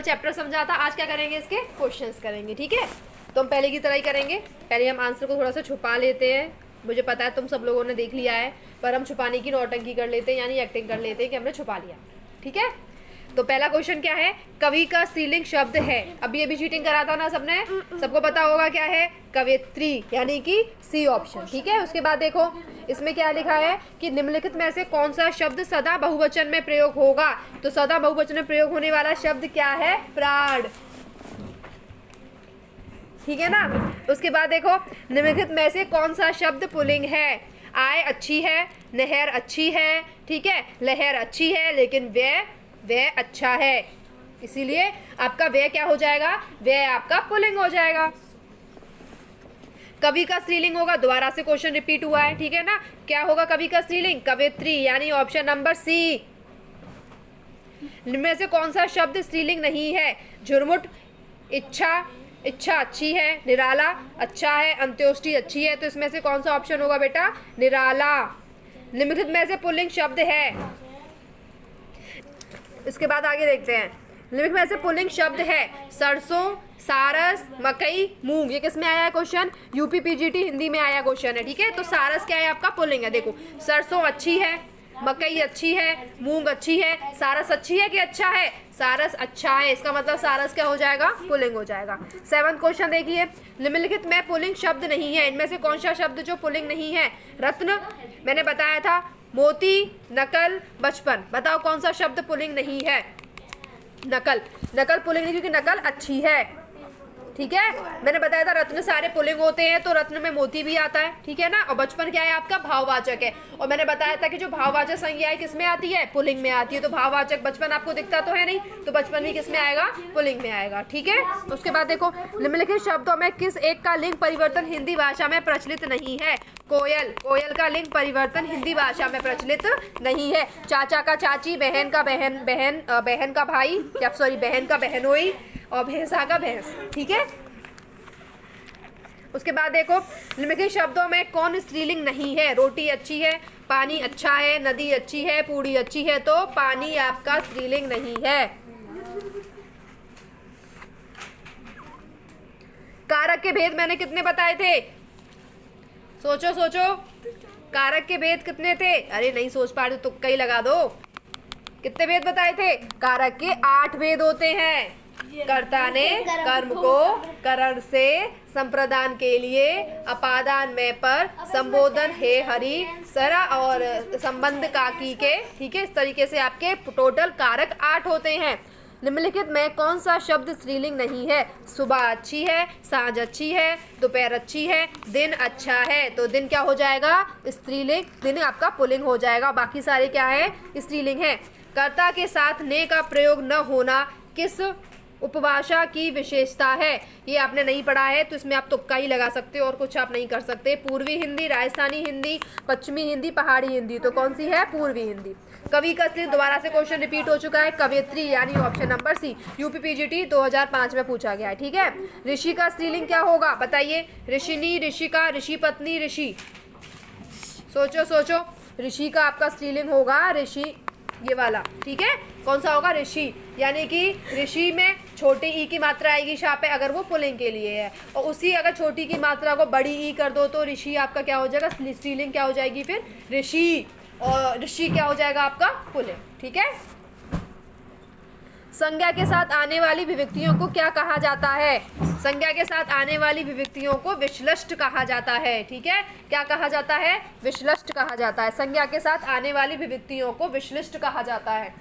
Chapter समझा था, आज क्या करेंगे, इसके क्वेश्चंस करेंगे। ठीक है, तो हम पहले की तरह ही करेंगे। पहले हम आंसर को थोड़ा सा छुपा लेते हैं। मुझे पता है तुम सब लोगों ने देख लिया है, पर हम छुपाने की नौटंकी कर लेते हैं, यानी एक्टिंग कर लेते हैं कि हमने छुपा लिया। ठीक है, तो पहला क्वेश्चन क्या है, कवि का स्त्रीलिंग शब्द है। अभी अभी चीटिंग करा था ना सबने, सबको पता होगा क्या है, कवियत्री, यानी कि सी ऑप्शन। ठीक है, उसके बाद देखो इसमें क्या लिखा है कि निम्नलिखित में से कौन सा शब्द सदा बहुवचन में प्रयोग होगा। तो सदा बहुवचन में प्रयोग होने वाला शब्द क्या है, प्राण। ठीक है ना। उसके बाद देखो निम्नलिखित में से कौन सा शब्द पुल्लिंग है। आय अच्छी है, नहर अच्छी है, ठीक है, लहर अच्छी है, लेकिन वह अच्छा है, इसीलिए आपका वह क्या हो जाएगा, वह आपका पुल्लिंग हो जाएगा। कवि का स्त्रीलिंग होगा, दोबारा से क्वेश्चन रिपीट हुआ है। ठीक है ना, क्या होगा कवि का स्त्रीलिंग, कवित्री, यानी ऑप्शन नंबर सी। इनमें से कौन सा शब्द स्त्रीलिंग नहीं है, झुरमुट, इच्छा, इच्छा अच्छी है, निराला अच्छा है, अंत्योष्टि अच्छी है। तो इसमें से कौन सा ऑप्शन होगा बेटा, निराला। निम्नलिखित में से पुल्लिंग शब्द है। इसके बाद आगे देखते हैं, निम्नलिखित में से पुल्लिंग शब्द है, सरसों, सारस, मकई, मूंग। ये किस में आया है क्वेश्चन, यूपी पीजीटी हिंदी में आया क्वेश्चन है। ठीक है, तो सारस क्या है आपका, पुल्लिंग है। देखो सरसों अच्छी है, मकई अच्छी है, मूंग अच्छी है, सारस अच्छी है कि अच्छा है, सारस अच्छा है, इसका मतलब सारस क्या हो जाएगा, पुल्लिंग हो जाएगा। 7वां क्वेश्चन देखिए, निम्नलिखित में पुल्लिंग शब्द नहीं है। इनमें से कौन सा शब्द जो पुल्लिंग नहीं है, रत्न, मैंने बताया था, मोती, नकल, बचपन। बताओ कौन सा शब्द पुल्लिंग नहीं है, नकल। नकल पुल्लिंग नहीं, क्योंकि नकल अच्छी है। ठीक है, मैंने बताया था रत्न सारे पुल्लिंग होते हैं, तो रत्न में मोती भी आता है। ठीक है ना, और बचपन क्या है आपका, भाववाचक है। और मैंने बताया था कि जो भाववाचक संज्ञा है किस में आती है, पुल्लिंग में आती है। तो भाववाचक बचपन आपको दिखता तो है नहीं, तो बचपन भी किस में आएगा, पुल्लिंग में आएगा। ठीक है, उसके बाद देखो निम्नलिखित शब्दों में किस एक का लिंग परिवर्तन हिंदी भाषा में प्रचलित नहीं है। कोयल, कोयल का लिंग परिवर्तन हिंदी भाषा में प्रचलित नहीं है। चाचा का चाची, बहन का बहन, बहन का भाई, या सॉरी बहन का बहनोई, और भैंसा का भैंस। ठीक है, उसके बाद देखो निम्नलिखित शब्दों में कौन स्त्रीलिंग नहीं है। रोटी अच्छी है, पानी अच्छा है, नदी अच्छी है, पूड़ी अच्छी है। तो पानी आपका स्त्रीलिंग नहीं है। कारक के भेद मैंने कितने बताए थे, सोचो सोचो, कारक के भेद कितने थे। अरे नहीं सोच पा रहे तो तुक्का ही लगा दो। कितने भेद बताए थे, कारक के 8 भेद होते हैं। कर्ता ने कर्म को करण से संप्रदान के लिए, अपादान में पर, संबोधन हे हरि, सरा और संबंध काकी के। ठीक है, इस तरीके से आपके टोटल कारक 8 होते हैं। निम्नलिखित में कौन सा शब्द स्त्रीलिंग नहीं है, सुबह अच्छी है, सांझ अच्छी है, दोपहर अच्छी है, दिन अच्छा है। तो दिन क्या हो जाएगा, स्त्रीलिंग, दिन आपका पुल्लिंग हो जाएगा। बाकी सारे क्या है, स्त्रीलिंग है। कर्ता के साथ ने का प्रयोग न होना किस उपभाषा की विशेषता है। ये आपने नहीं पढ़ा है, तो इसमें आप तुक्का ही लगा सकते हो और कुछ आप नहीं कर सकते। पूर्वी हिंदी, राजस्थानी हिंदी, पश्चिमी हिंदी, पहाड़ी हिंदी। तो कौन सी है, पूर्वी हिंदी। कवि का स्त्रीलिंग, दोबारा से क्वेश्चन रिपीट हो चुका है, कवियत्री, यानी option number C, UP PGT 2005 में पूछा गया है। ठीक है, ऋषि का स्त्रीलिंग क्या होगा, बताइए। ऋषिनी, ऋषिका, ऋषि पत्नी, ऋषि। सोचो सोचो, ऋषि का आपका स्त्रीलिंग होगा ऋषि, ये वाला। ठीक है, कौन सा होगा, ऋषि, यानी कि ऋषि में छोटी ई की मात्रा आएगी शाह पे, अगर वो पुल्लिंग के लिए है। और उसी अगर छोटी की मात्रा को बड़ी ई कर दो तो ऋषि आपका क्या हो जाएगा, स्त्रीलिंग क्या हो जाएगी फिर, ऋषि। और ऋषि क्या हो जाएगा आपका, पुल्लिंग। ठीक है, संज्ञा के साथ आने वाली विभक्तियों को क्या कहा जाता है, संज्ञा के साथ आने वाली विभक्तियों को विश्लिष्ट कहा जाता है। ठीक है, क्या कहा जाता है, विश्लिष्ट कहा जाता है। संज्ञा के साथ आने वाली विभक्तियों को विश्लिष्ट कहा जाता है।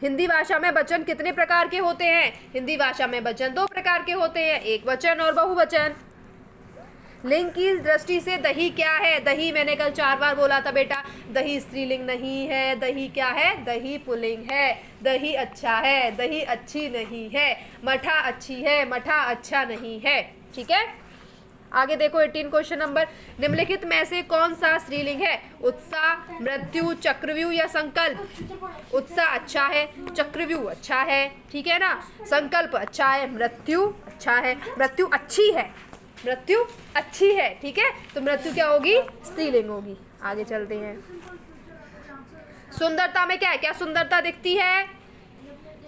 हिंदी भाषा में वचन कितने प्रकार के होते हैं, हिंदी भाषा में वचन 2 प्रकार के होते हैं, एक वचन और बहुवचन। लिंग की दृष्टि से दही क्या है, दही मैंने कल 4 बार बोला था बेटा, दही स्त्रीलिंग नहीं है, दही क्या है, दही पुल्लिंग है। दही अच्छा है, दही अच्छी नहीं है। मठा अच्छी है, मठा अच्छा नहीं है। ठीक है, आगे देखो 18 क्वेश्चन नंबर, निम्नलिखित में से कौन सा स्त्रीलिंग है, उत्साह, मृत्यु, चक्रव्यूह या संकल्प। उत्साह अच्छा है, चक्रव्यूह अच्छा है, ठीक है ना, संकल्प अच्छा है, मृत्यु अच्छा है, मृत्यु अच्छी है, मृत्यु अच्छी है। ठीक है, तो मृत्यु क्या होगी, स्त्रीलिंग होगी। आगे चलते हैं, सुंदरता में क्या है, क्या सुंदरता दिखती है,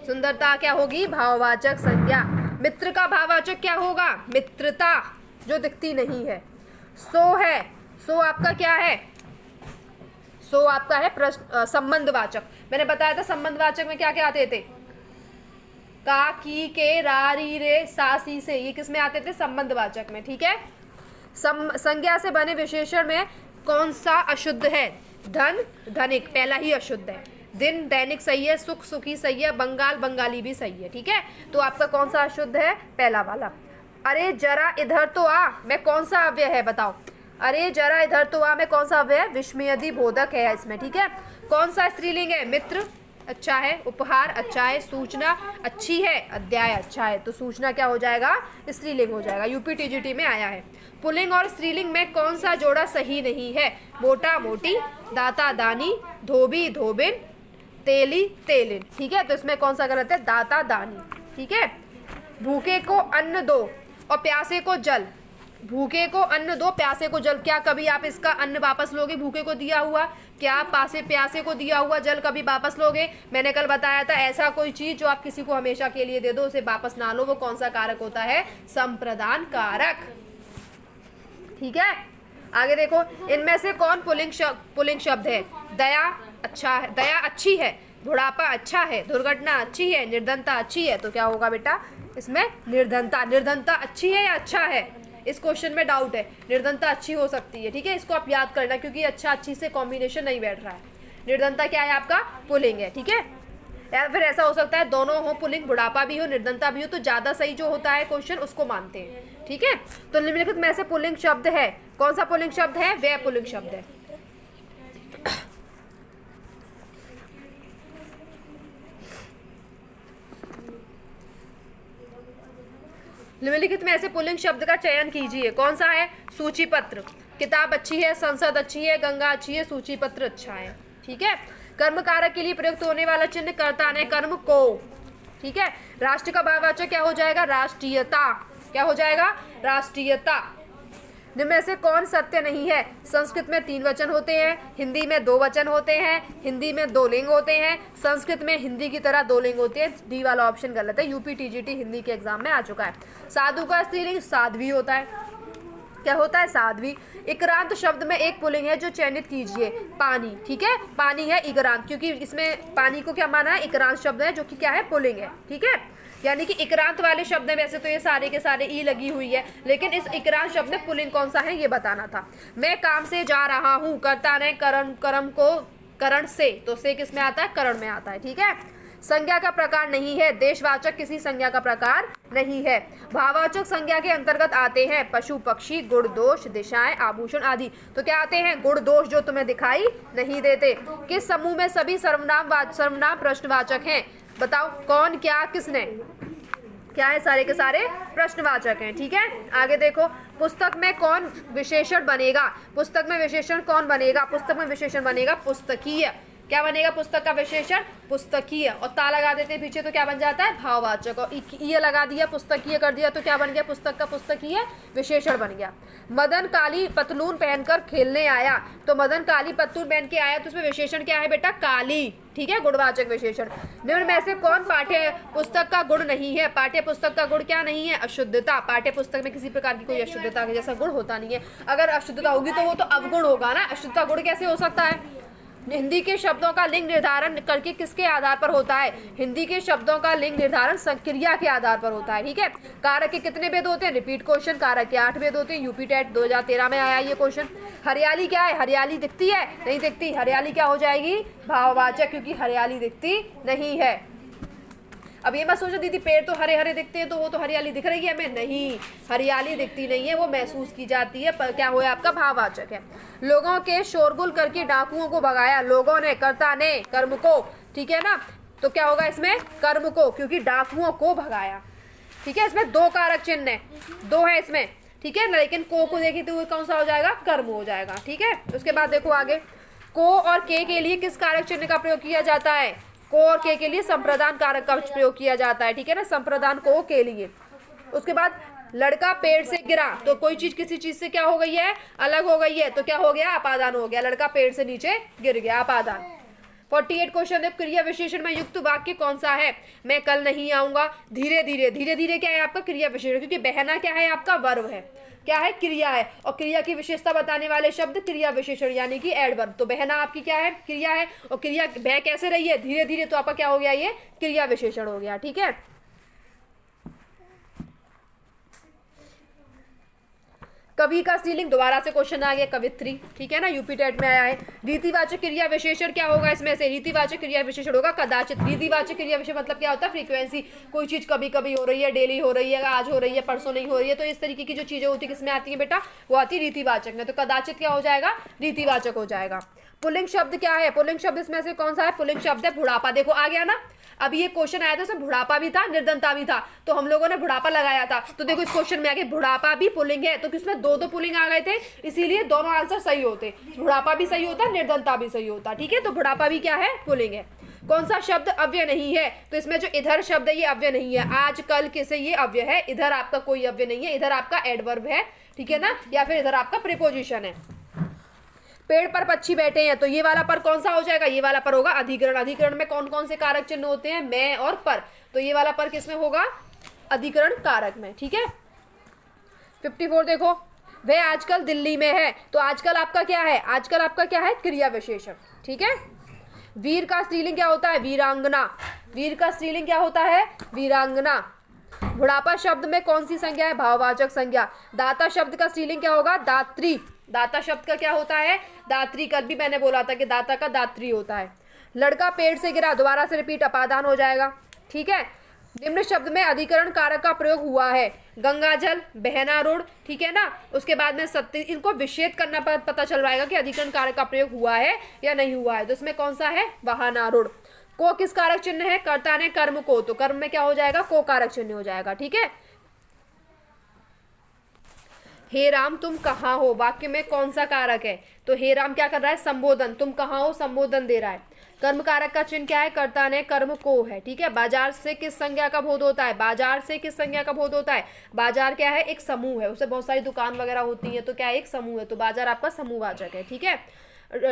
सुंदरता क्या होगी, भाववाचक संज्ञा। मित्र का भाववाचक क्या होगा, मित्रता, जो दिखती नहीं है। सो है, सो आपका क्या है, सो आपका है प्रश्न संबंधवाचक। मैंने बताया था संबंधवाचक में क्या क्या आते थे, का, की, के, रा, री, रे, सा, सी, से, ये किस में आते थे, संबंधवाचक में। ठीक है, संज्ञा से बने विशेषण में कौन सा अशुद्ध है, धन, धनिक, पहला ही अशुद्ध है। दिन, दैनिक सही है, सुख, सुखी सही है, बंगाल, बंगाली भी सही है। ठीक है, तो आपका कौन सा अशुद्ध है, पहला वाला। अरे जरा इधर तो आ में कौन सा अव्यय है, बताओ। अरे जरा इधर तो आ में कौन सा अव्यय है, विस्मयदी बोधक है इसमें। ठीक है, कौन सा स्त्रीलिंग है, मित्र अच्छा है, उपहार अच्छा है, सूचना अच्छी है, अध्याय अच्छा है। तो सूचना क्या हो जाएगा, स्त्रीलिंग हो जाएगा, यूपी टीजीटी में आया है। पुल्लिंग और स्त्रीलिंग में कौन सा जोड़ा सही नहीं है, मोटा मोटी, दाता दानी, धोबी धोबिन, तेली तेलिन। ठीक है, तो इसमें कौन सा गलत है, दाता दानी। ठीक है, भूखे को अन्न दो और प्यासे को जल, भूखे को अन्न दो, प्यासे को जल। क्या कभी आप इसका अन्न वापस लोगे, भूखे को दिया हुआ, क्या पासे प्यासे को दिया हुआ जल कभी वापस लोगे। मैंने कल बताया था, ऐसा कोई चीज जो आप किसी को हमेशा के लिए दे दो, उसे वापस ना लो, वो कौन सा कारक होता है, संप्रदान कारक। ठीक है, आगे देखो, इनमें से कौन पुल्लिंग शब्द है, दया अच्छा है, दया अच्छी है, बुढ़ापा अच्छा है, दुर्घटना अच्छी है, निर्धनता अच्छी है। तो क्या होगा बेटा, इसमें निर्धनता। निर्धनता अच्छी है या अच्छा है, इस क्वेश्चन में डाउट है, निर्धनता अच्छी हो सकती है। ठीक है, इसको आप याद करना, क्योंकि अच्छा अच्छी से कॉम्बिनेशन नहीं बैठ रहा है। निर्धनता क्या है आपका, पुल्लिंग है। ठीक है, या फिर ऐसा हो सकता है दोनों हो पुल्लिंग, बुढ़ापा भी हो निर्धनता भी हो, तो ज्यादा सही जो होता है क्वेश्चन उसको मानते हैं। ठीक है, तो निम्नलिखित में से पुल्लिंग शब्द है, कौन सा पुल्लिंग शब्द है, वह पुल्लिंग शब्द है। निम्नलिखित में से पुल्लिंग शब्द का चयन कीजिए, कौन सा है, सूची पत्र, किताब अच्छी है, संसद अच्छी है, गंगा अच्छी है, सूची पत्र अच्छा है। ठीक है, कर्म कारक के लिए प्रयुक्त होने वाला चिन्ह कर्ता ने कर्म को। ठीक है, राष्ट्र का भाववाचक क्या हो जाएगा, राष्ट्रीयता, क्या हो जाएगा, राष्ट्रीयता। निम्न में से कौन सत्य नहीं है, संस्कृत में 3 वचन होते हैं, हिंदी में 2 वचन होते हैं, हिंदी में 2 लिंग होते हैं, संस्कृत में हिंदी की तरह 2 लिंग होते हैं। डी वाला ऑप्शन गलत है, यूपी टीजीटी हिंदी के एग्जाम में आ चुका है। साधु का स्त्रीलिंग साध्वी होता है, क्या होता है, साध्वी। इक्रांत शब्द में एक पुल्लिंग है जो चयनित कीजिए, पानी। ठीक है, पानी है इक्रांत, क्योंकि इसमें पानी को क्या माना है, इक्रांत शब्द है जो कि क्या है, पुल्लिंग है। ठीक है, यानी कि इक्रांत वाले शब्द में वैसे तो ये सारे के सारे ई लगी हुई है, लेकिन इस इक्रांत शब्द में पुल्लिंग कौन सा है ये बताना था। मैं काम से जा रहा हूँ, कर्ता ने कर्म को करण से, तो से किस में आता है, करण में आता है। ठीक है, संज्ञा का प्रकार नहीं है, देशवाचक किसी संज्ञा का प्रकार नहीं है। भाववाचक संज्ञा के अंतर्गत आते हैं पशु पक्षी, गुण दोष, दिशाएं, आभूषण आदि। तो क्या आते हैं, गुण दोष जो तुम्हें दिखाई नहीं देते। किस समूह में सभी सर्वनाम प्रश्नवाचक हैं, बताओ कौन, क्या, किसने, क्या है, सारे के सारे प्रश्नवाचक हैं। ठीक है, आगे देखो, पुस्तक में कौन विशेषण बनेगा, पुस्तक में विशेषण कौन बनेगा, पुस्तक में विशेषण बनेगा पुस्तकीय। क्या बनेगा, पुस्तक का विशेषण पुस्तकीय, और ता लगा देते पीछे तो क्या बन जाता है, भाववाचक, और ये लगा दिया पुस्तकीय कर दिया तो क्या बन गया, पुस्तक का पुस्तकीय विशेषण बन गया। मदन काली पतलून पहनकर खेलने आया, तो मदन काली पतलून पहन के आया, तो उसमें विशेषण क्या है बेटा, काली। ठीक है, गुणवाचक विशेषण। निम्न में से कौन पाठ्य पुस्तक का गुण नहीं है, पाठ्य पुस्तक का गुण क्या नहीं है, अशुद्धता। पाठ्य पुस्तक में किसी प्रकार की कोई अशुद्धता के जैसा गुण होता नहीं है, अगर अशुद्धता होगी तो वो तो अवगुण होगा ना, अशुद्धता गुण कैसे हो सकता है। हिंदी के शब्दों का लिंग निर्धारण करके किसके आधार पर होता है, हिंदी के शब्दों का लिंग निर्धारण क्रिया के आधार पर होता है। ठीक है, कारक के कितने भेद होते हैं, रिपीट क्वेश्चन, कारक के 8 भेद होते हैं, यूपी टेट 2013 में आया ये क्वेश्चन। हरियाली क्या है, हरियाली दिखती है, नहीं दिखती, हरियाली क्या हो जाएगी, भाववाचक, क्योंकि हरियाली दिखती नहीं है। अब ये मत सोचो दीदी पेड़ तो हरे हरे दिखते हैं तो वो तो हरियाली दिख रही है हमें, नहीं, हरियाली दिखती नहीं है, वो महसूस की जाती है, पर क्या हुआ आपका, भाववाचक है। लोगों के शोरगुल करके डाकुओं को भगाया, लोगों ने, कर्ता ने, कर्म को। ठीक है ना, तो क्या होगा इसमें, कर्म को, क्योंकि डाकुओं को भगाया। ठीक है, इसमें 2 कारक चिन्ह है, 2 है इसमें। ठीक है, लेकिन को देखी तो कौन सा हो जाएगा, कर्म हो जाएगा। ठीक है, उसके बाद देखो आगे, को और के लिए किस कारक चिन्ह का प्रयोग किया जाता है, को और के लिए संप्रदान कारक का प्रयोग किया जाता है। ठीक है ना, संप्रदान को के लिए। उसके बाद लड़का पेड़ से गिरा, तो कोई चीज किसी चीज से क्या हो गई है, अलग हो गई है, तो क्या हो गया, अपादान हो गया, लड़का पेड़ से नीचे गिर गया, अपादान। 48 क्वेश्चन है, क्रिया विशेषण में युक्त वाक्य कौन सा है? मैं कल नहीं आऊंगा, धीरे धीरे। धीरे धीरे क्या है आपका? क्रिया विशेषण, क्योंकि बहना क्या है आपका? वर्ब है। क्या है? क्रिया है। और क्रिया की विशेषता बताने वाले शब्द क्रिया विशेषण यानी कि एडवर्ब। तो बहना आपकी क्या है? क्रिया है। और क्रिया बह कैसे रही है? धीरे धीरे। तो आपका क्या हो गया? ये क्रिया विशेषण हो गया। ठीक है। कवि का स्त्रीलिंग, दोबारा से क्वेश्चन आ गया, कवित्री। ठीक है ना, यूपी टेट में आया है। रीतिवाचक क्रिया विशेषण क्या होगा इसमें से? रीतिवाचक क्रिया विशेषण होगा कदाचित। रीतिवाचक क्रिया विशेषण मतलब क्या होता है? फ्रीक्वेंसी। कोई चीज कभी कभी हो रही है, डेली हो रही है, आज हो रही है, परसों नहीं हो रही है, तो इस तरीके की जो चीजें होती है किसमें आती है बेटा? वो आती है रीतिवाचक में। तो कदाचित क्या हो जाएगा? रीतिवाचक हो जाएगा। पुल्लिंग शब्द क्या है? पुल्लिंग शब्द इसमें से कौन सा है? पुल्लिंग शब्द है बुढ़ापा। देखो आ गया ना, अभी ये क्वेश्चन आया था उसमें बुढ़ापा भी था, निर्धनता भी था, तो हम लोगों ने बुढ़ापा लगाया था। तो देखो इस क्वेश्चन में आगे बुढ़ापा भी पुल्लिंग है, तो किसमें दो दो पुल्लिंग आ गए थे, इसीलिए दोनों आंसर सही होते। बुढ़ापा भी सही होता, निर्धनता भी सही होता। ठीक है, तो बुढ़ापा भी क्या है? पुल्लिंग है। कौन सा शब्द अव्यय नहीं है? तो इसमें जो इधर शब्द है ये अव्यय नहीं है। आज कल किसे ये अव्यय है, इधर आपका कोई अव्यय नहीं है, इधर आपका एडवर्ब है। ठीक है ना, या फिर इधर आपका प्रीपोजिशन है। पेड़ पर पक्षी बैठे हैं, तो ये वाला पर कौन सा हो जाएगा? ये वाला पर होगा अधिकरण। अधिकरण में कौन कौन से कारक चिन्ह होते हैं? मैं और पर। तो ये वाला पर किसमें होगा? अधिकरण कारक में। ठीक है। 54 देखो, वह आजकल दिल्ली में है, तो आजकल आपका क्या है? आजकल आपका क्या है? क्रिया विशेषण। ठीक है। वीर का स्त्रीलिंग क्या होता है? वीरांगना। वीर का स्त्रीलिंग क्या होता है? वीरांगना। बुढ़ापा शब्द में कौन सी संज्ञा है? भाववाचक संज्ञा। दाता शब्द का स्त्रीलिंग क्या होगा? दात्री। दाता शब्द का क्या होता है? दात्री। कल भी मैंने बोला था कि दाता का दात्री होता है। लड़का पेड़ से गिरा, दोबारा से रिपीट, अपादान हो जाएगा। ठीक है। निम्न शब्द में अधिकरण कारक का प्रयोग हुआ है। गंगाजल, बहना रोड। ठीक है ना, उसके बाद में सत्य, इनको विच्छेद करना पता चल जाएगा कि अधिकरण कारक का प्रयोग हुआ है या नहीं हुआ है। तो इसमें कौन सा है? बहाना रोड। को किस कारक चिन्ह है? कर्ता ने कर्म को, तो कर्म में क्या हो जाएगा? को कारक चिन्ह हो जाएगा। ठीक है। हे राम तुम कहाँ हो, वाक्य में कौन सा कारक है? तो हे राम क्या कर रहा है? संबोधन। तुम कहाँ हो, संबोधन दे रहा है। कर्म कारक का चिन्ह क्या है? कर्ता ने कर्म को है। ठीक है। बाजार से किस संज्ञा का बोध होता है? बाजार से किस संज्ञा का बोध होता है? बाजार क्या है? एक समूह है, उससे बहुत सारी दुकान वगैरह होती है, तो क्या है? एक समूह है, तो बाजार आपका समूहवाचक है। ठीक है।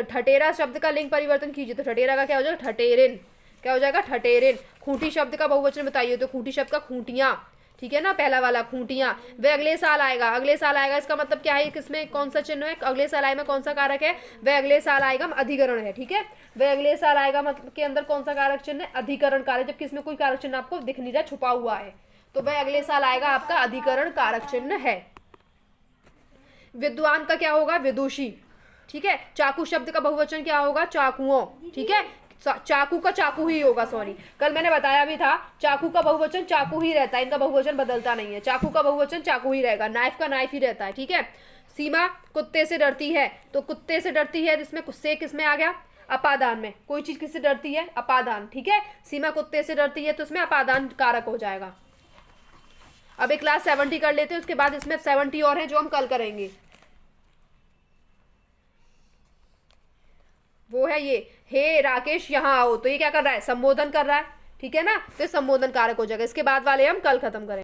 ठटेरा शब्द का लिंग परिवर्तन कीजिए, तो ठटेरा का क्या हो जाएगा? ठटेरिन। क्या हो जाएगा? ठटेरिन। खूंटी शब्द का बहुवचन बताइए, तो खूंटी शब्द का खूंटियां। ठीक है ना, पहला वाला खूंटियां। वह अगले साल आएगा। अगले साल आएगा इसका मतलब क्या है? किसमें कौन सा चिन्ह है? अगले साल आए में कौन सा कारक है? वह अगले साल आएगा, अधिकरण है। ठीक है। वह अगले साल आएगा मतलब के अंदर कौन सा कारक चिन्ह है? अधिकरण कारक, जबकि इसमें कोई कारक चिन्ह आपको दिख नहीं रहा, छुपा हुआ है, तो वह अगले साल आएगा आपका अधिकरण कारक चिन्ह है। विद्वान का क्या होगा? विदुषी। ठीक है। चाकू शब्द का बहुवचन क्या होगा? चाकुओं। ठीक है। चाकू का चाकू ही होगा, सॉरी, कल मैंने बताया भी था, चाकू का बहुवचन चाकू ही रहता है, इनका बहुवचन बदलता नहीं है। चाकू का बहुवचन चाकू ही रहेगा, नाइफ का नाइफ ही रहता है। ठीक है। सीमा कुत्ते से डरती है, तो कुत्ते से डरती है, इसमें से किसमें आ गया? अपादान में। कोई चीज किससे डरती है? अपादान। ठीक है। सीमा कुत्ते से डरती है, तो इसमें अपादान कारक हो जाएगा। अब एक क्लास 70 कर लेते हैं, उसके बाद इसमें 70 और हैं जो हम कल करेंगे। वो है ये, हे राकेश यहाँ आओ, तो ये क्या कर रहा है? संबोधन कर रहा है। ठीक है ना, तो संबोधन कारक हो जाएगा। इसके बाद वाले हम कल खत्म करेंगे।